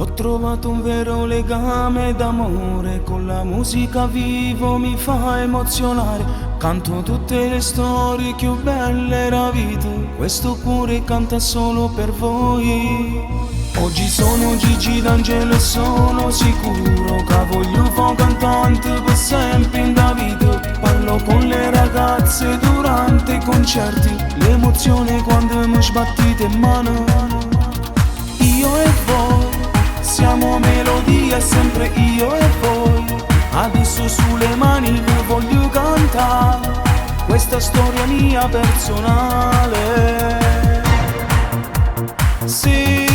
Ho trovato un vero legame d'amore, con la musica vivo mi fa emozionare. Canto tutte le storie che ho belle ravite, questo cuore canta solo per voi. Oggi sono Gigi D'Angelo e sono sicuro che voglio fare cantante per sempre in da vita. Parlo con le ragazze durante i concerti, l'emozione quando mi sbattite in mano. Io e voi siamo melodia, sempre io e voi. Adesso sulle mani vi voglio cantare questa storia mia personale. Sì,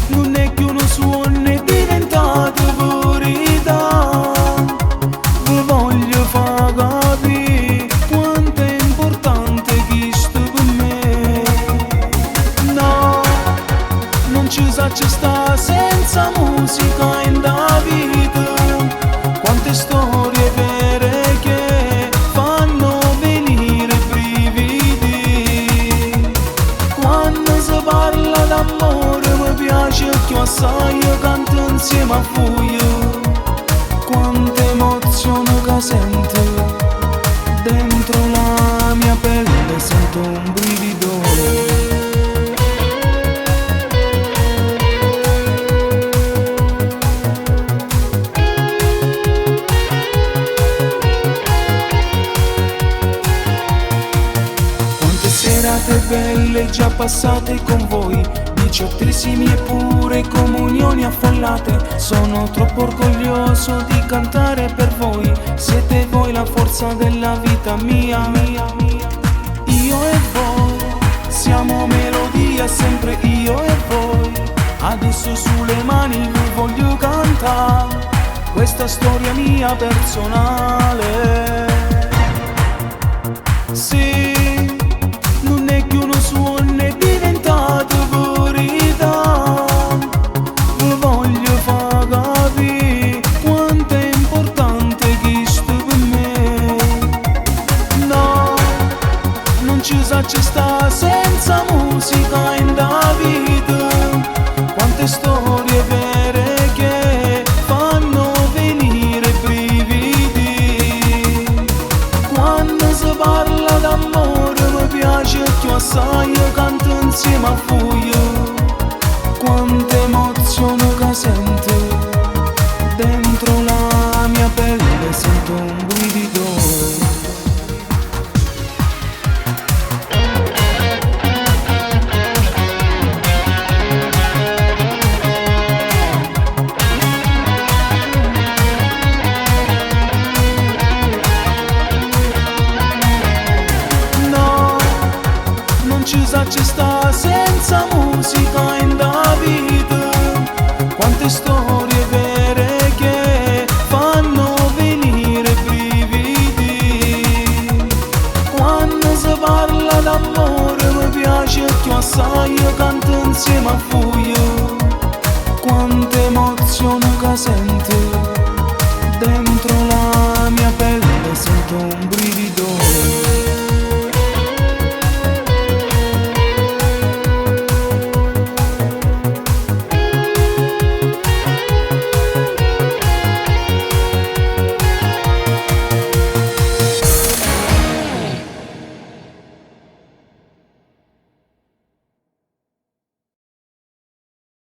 non è che uno suono è diventato verità. Vi voglio far capire quanto è importante questo per me. No, non ci sa ci sta senza musica in da vita. Quante storie vere che fanno venire brividi. Quando si parla d'amore mi piace più assai, io canto insieme a voi. Quante emozioni che sento dentro la mia pelle, sento un brivido. Serate belle già passate con voi, diciottesimi e pure comunioni affollate. Sono troppo orgoglioso di cantare per voi, siete voi la forza della vita mia. Io e voi siamo melodia, sempre io e voi. Adesso sulle mani vi voglio cantare questa storia mia personale. Sì, non è che uno suono è diventato verità. Vi voglio far capire quanto è importante questo per me. No, non ci sa ci sta senza musica in da vita. Quante storie vere che fanno venire brividi. Quando si parla d'amore mi piace più assai, io canto insieme a voi. Quante emozioni che sento dentro la mia pelle, sento un brivido. Ci sa ci sta senza musica in da vita. Quante storie